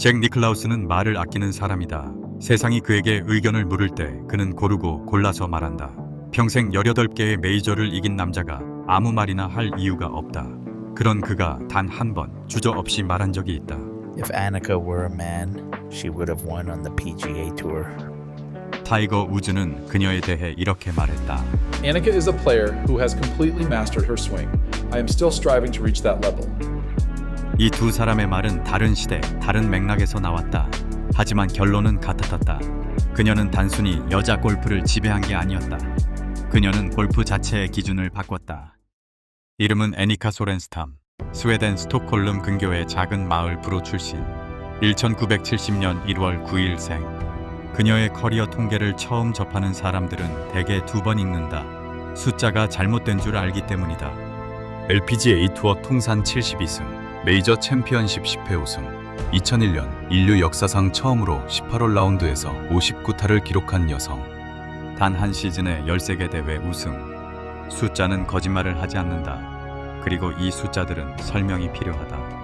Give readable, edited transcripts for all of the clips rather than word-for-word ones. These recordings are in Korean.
잭 니클라우스는 말을 아끼는 사람이다. 세상이 그에게 의견을 물을 때 그는 고르고 골라서 말한다. 평생 18개의 메이저를 이긴 남자가 아무 말이나 할 이유가 없다. 그런 그가 단 한 번 주저없이 말한 적이 있다. If Annika were a man, she would have won on the PGA Tour. 타이거 우즈는 그녀에 대해 이렇게 말했다. Annika is a player who has completely mastered her swing. I am still striving to reach that level. 이 두 사람의 말은 다른 시대, 다른 맥락에서 나왔다. 하지만 결론은 같았다. 그녀는 단순히 여자 골프를 지배한 게 아니었다. 그녀는 골프 자체의 기준을 바꿨다. 이름은 애니카 소렌스탐. 스웨덴 스톡홀름 근교의 작은 마을 브로 출신. 1970년 1월 9일생. 그녀의 커리어 통계를 처음 접하는 사람들은 대개 2번 읽는다. 숫자가 잘못된 줄 알기 때문이다. LPGA 투어 통산 72승, 메이저 챔피언십 10회 우승, 2001년 인류 역사상 처음으로 18홀 라운드에서 59타를 기록한 여성. 단 한 시즌에 13개 대회 우승. 숫자는 거짓말을 하지 않는다. 그리고 이 숫자들은 설명이 필요하다.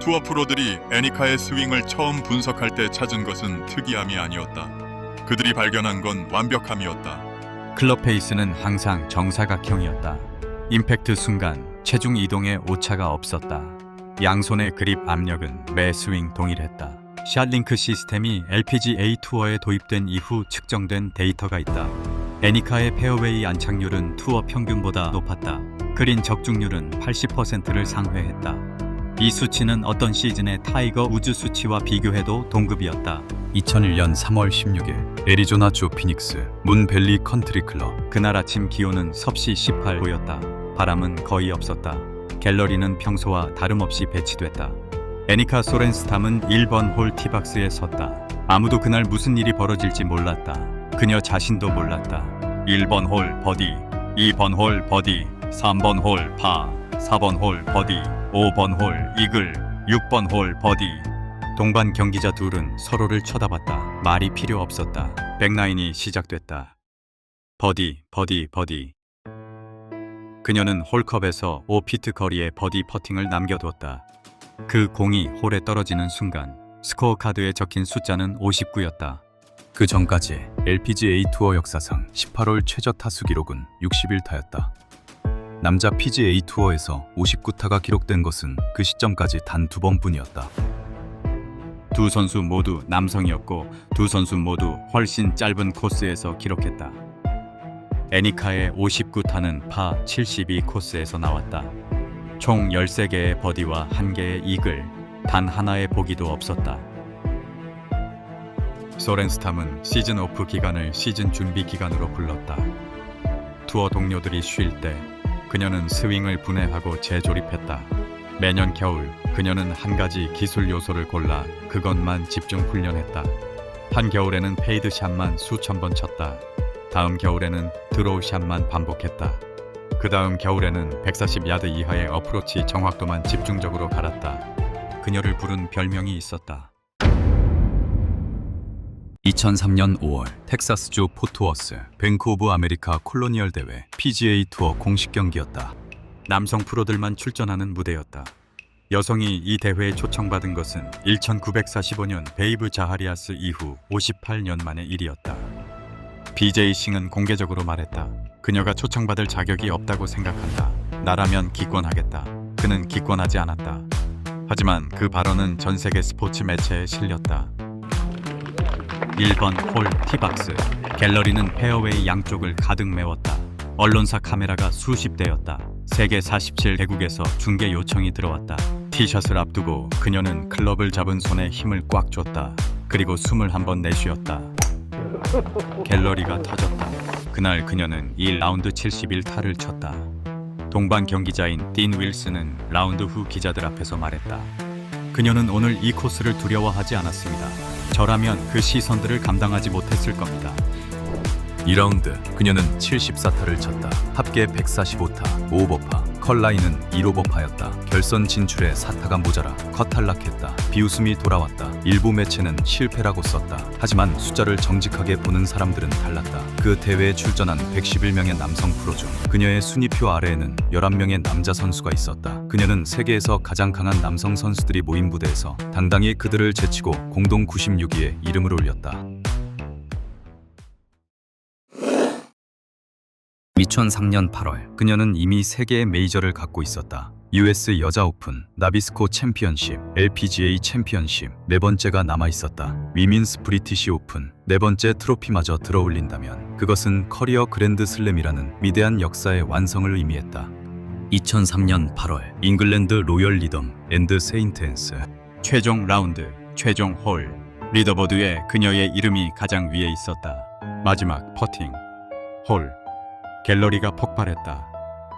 투어 프로들이 애니카의 스윙을 처음 분석할 때 찾은 것은 특이함이 아니었다. 그들이 발견한 건 완벽함이었다. 클럽 페이스는 항상 정사각형이었다. 임팩트 순간 체중 이동에 오차가 없었다. 양손의 그립 압력은 매 스윙 동일했다. 샷링크 시스템이 LPGA 투어에 도입된 이후 측정된 데이터가 있다. 애니카의 페어웨이 안착률은 투어 평균보다 높았다. 그린 적중률은 80%를 상회했다. 이 수치는 어떤 시즌의 타이거 우즈 수치와 비교해도 동급이었다. 2001년 3월 16일 애리조나주 피닉스 문밸리 컨트리 클럽. 그날 아침 기온은 섭씨 18도였다. 바람은 거의 없었다. 갤러리는 평소와 다름없이 배치됐다. 애니카 소렌스탐은 1번 홀 티박스에 섰다. 아무도 그날 무슨 일이 벌어질지 몰랐다. 그녀 자신도 몰랐다. 1번 홀 버디, 2번 홀 버디, 3번 홀 파, 4번 홀 버디, 5번 홀 이글, 6번 홀 버디. 동반 경기자 둘은 서로를 쳐다봤다. 말이 필요 없었다. 백라인이 시작됐다. 버디, 버디, 버디. 그녀는 홀컵에서 5피트 거리의 버디 퍼팅을 남겨두었다. 그 공이 홀에 떨어지는 순간 스코어 카드에 적힌 숫자는 59였다. 그 전까지 LPGA 투어 역사상 18홀 최저 타수 기록은 61타였다. 남자 PGA 투어에서 59타가 기록된 것은 그 시점까지 단 2번뿐이었다. 두 선수 모두 남성이었고 두 선수 모두 훨씬 짧은 코스에서 기록했다. 애니카의 59타는 파 72 코스에서 나왔다. 총 13개의 버디와 1개의 이글, 단 하나의 보기도 없었다. 소렌스탐은 시즌 오프 기간을 시즌 준비 기간으로 불렀다. 투어 동료들이 쉴 때 그녀는 스윙을 분해하고 재조립했다. 매년 겨울 그녀는 한 가지 기술 요소를 골라 그것만 집중 훈련했다. 한 겨울에는 페이드 샷만 수천 번 쳤다. 다음 겨울에는 드로우 샷만 반복했다. 그 다음 겨울에는 140야드 이하의 어프로치 정확도만 집중적으로 갈았다. 그녀를 부른 별명이 있었다. 2003년 5월 텍사스주 포트워스 뱅크 오브 아메리카 콜로니얼 대회 PGA 투어 공식 경기였다. 남성 프로들만 출전하는 무대였다. 여성이 이 대회에 초청받은 것은 1945년 베이브 자하리아스 이후 58년 만의 일이었다. BJ 싱은 공개적으로 말했다. 그녀가 초청받을 자격이 없다고 생각한다. 나라면 기권하겠다. 그는 기권하지 않았다. 하지만 그 발언은 전 세계 스포츠 매체에 실렸다. 1번 홀 티박스. 갤러리는 페어웨이 양쪽을 가득 메웠다. 언론사 카메라가 수십 대였다. 세계 47개국에서 중계 요청이 들어왔다. 티샷을 앞두고 그녀는 클럽을 잡은 손에 힘을 꽉 줬다. 그리고 숨을 한번 내쉬었다. 갤러리가 터졌다. 그날 그녀는 1라운드 71타를 쳤다. 동반 경기자인 딘 윌슨은 라운드 후 기자들 앞에서 말했다. 그녀는 오늘 이 코스를 두려워하지 않았습니다. 저라면 그 시선들을 감당하지 못했을 겁니다. 2라운드 그녀는 74타를 쳤다. 합계 145타, 오버파, 컬라인은 1오버파였다. 결선 진출에 사타가 모자라 컷 탈락했다. 비웃음이 돌아왔다. 일부 매체는 실패라고 썼다. 하지만 숫자를 정직하게 보는 사람들은 달랐다. 그 대회에 출전한 111명의 남성 프로 중 그녀의 순위표 아래에는 11명의 남자 선수가 있었다. 그녀는 세계에서 가장 강한 남성 선수들이 모인 무대에서 당당히 그들을 제치고 공동 96위에 이름을 올렸다. 2003년 8월 그녀는 이미 3개의 메이저를 갖고 있었다. US 여자 오픈, 나비스코 챔피언십, LPGA 챔피언십, 4번째가 남아있었다. 위민스 브리티시 오픈, 4번째 트로피마저 들어올린다면 그것은 커리어 그랜드 슬램이라는 위대한 역사의 완성을 의미했다. 2003년 8월 잉글랜드 로열 리덤 앤드 세인트 앤스 최종 라운드, 최종 홀. 리더보드에 그녀의 이름이 가장 위에 있었다. 마지막 퍼팅. 홀. 갤러리가 폭발했다.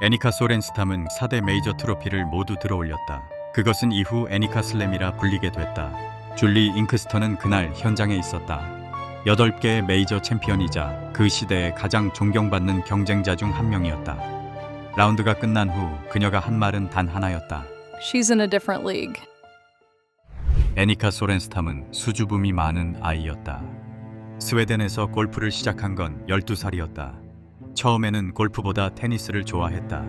애니카 소렌스탐은 4대 메이저 트로피를 모두 들어올렸다. 그것은 이후 애니카 슬램이라 불리게 됐다. 줄리 잉크스턴은 그날 현장에 있었다. 8개의 메이저 챔피언이자 그 시대의 가장 존경받는 경쟁자 중 한 명이었다. 라운드가 끝난 후 그녀가 한 말은 단 하나였다. She's in a different league. 애니카 소렌스탐은 수줍음이 많은 아이였다. 스웨덴에서 골프를 시작한 건 12살이었다. 처음에는 골프보다 테니스를 좋아했다.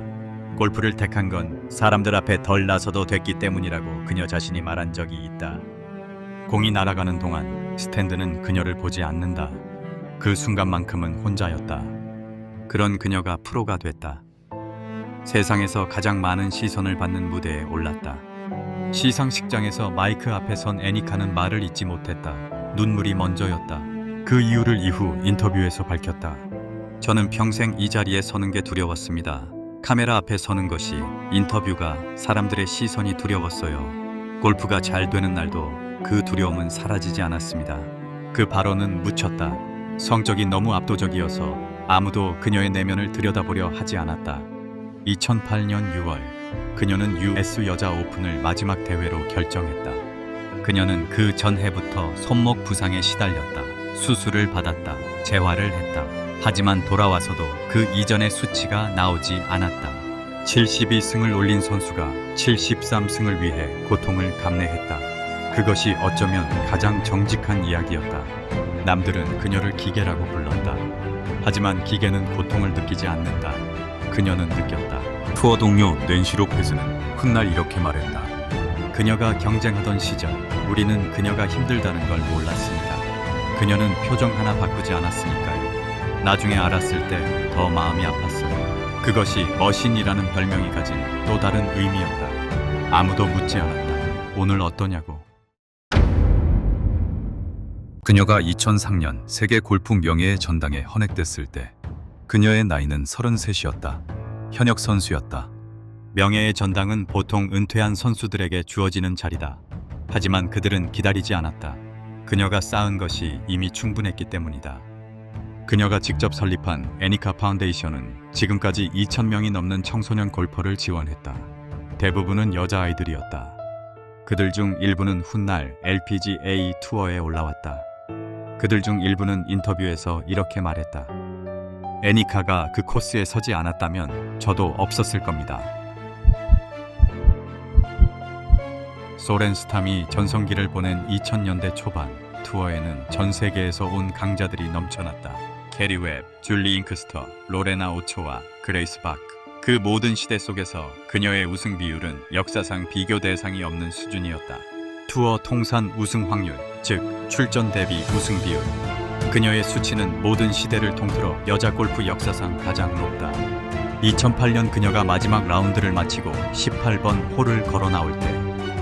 골프를 택한 건 사람들 앞에 덜 나서도 됐기 때문이라고 그녀 자신이 말한 적이 있다. 공이 날아가는 동안 스탠드는 그녀를 보지 않는다. 그 순간만큼은 혼자였다. 그런 그녀가 프로가 됐다. 세상에서 가장 많은 시선을 받는 무대에 올랐다. 시상식장에서 마이크 앞에 선 애니카는 말을 잇지 못했다. 눈물이 먼저였다. 그 이유를 이후 인터뷰에서 밝혔다. 저는 평생 이 자리에 서는 게 두려웠습니다. 카메라 앞에 서는 것이, 인터뷰가, 사람들의 시선이 두려웠어요. 골프가 잘 되는 날도 그 두려움은 사라지지 않았습니다. 그 발언은 묻혔다. 성적이 너무 압도적이어서 아무도 그녀의 내면을 들여다보려 하지 않았다. 2008년 6월 그녀는 US 여자 오픈을 마지막 대회로 결정했다. 그녀는 그 전해부터 손목 부상에 시달렸다. 수술을 받았다. 재활을 했다. 하지만 돌아와서도 그 이전의 수치가 나오지 않았다. 72승을 올린 선수가 73승을 위해 고통을 감내했다. 그것이 어쩌면 가장 정직한 이야기였다. 남들은 그녀를 기계라고 불렀다. 하지만 기계는 고통을 느끼지 않는다. 그녀는 느꼈다. 투어 동료 낸시 로페즈는 훗날 이렇게 말했다. 그녀가 경쟁하던 시절 우리는 그녀가 힘들다는 걸 몰랐습니다. 그녀는 표정 하나 바꾸지 않았으니까요. 나중에 알았을 때 더 마음이 아팠어요. 그것이 머신이라는 별명이 가진 또 다른 의미였다. 아무도 묻지 않았다. 오늘 어떠냐고. 그녀가 2003년 세계 골프 명예의 전당에 헌액됐을 때 그녀의 나이는 33이었다. 현역 선수였다. 명예의 전당은 보통 은퇴한 선수들에게 주어지는 자리다. 하지만 그들은 기다리지 않았다. 그녀가 쌓은 것이 이미 충분했기 때문이다. 그녀가 직접 설립한 애니카 파운데이션은 지금까지 2,000명이 넘는 청소년 골퍼를 지원했다. 대부분은 여자아이들이었다. 그들 중 일부는 훗날 LPGA 투어에 올라왔다. 그들 중 일부는 인터뷰에서 이렇게 말했다. 애니카가 그 코스에 서지 않았다면 저도 없었을 겁니다. 소렌스탐이 전성기를 보낸 2000년대 초반, 투어에는 전 세계에서 온 강자들이 넘쳐났다. 캐리 웹, 줄리 잉크스터, 로레나 오초와, 그레이스 바크. 그 모든 시대 속에서 그녀의 우승 비율은 역사상 비교 대상이 없는 수준이었다. 투어 통산 우승 확률, 즉 출전 대비 우승 비율. 그녀의 수치는 모든 시대를 통틀어 여자 골프 역사상 가장 높다. 2008년 그녀가 마지막 라운드를 마치고 18번 홀을 걸어 나올 때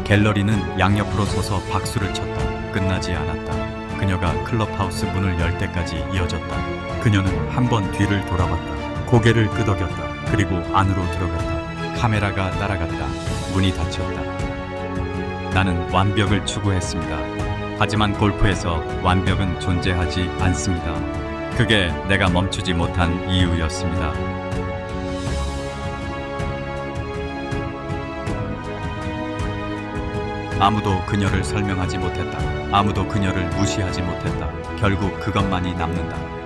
갤러리는 양옆으로 서서 박수를 쳤다. 끝나지 않았다. 그녀가 클럽하우스 문을 열 때까지 이어졌다. 그녀는 한 번 뒤를 돌아봤다. 고개를 끄덕였다. 그리고 안으로 들어갔다. 카메라가 따라갔다. 문이 닫혔다. 나는 완벽을 추구했습니다. 하지만 골프에서 완벽은 존재하지 않습니다. 그게 내가 멈추지 못한 이유였습니다. 아무도 그녀를 설명하지 못했다. 아무도 그녀를 무시하지 못했다. 결국 그것만이 남는다.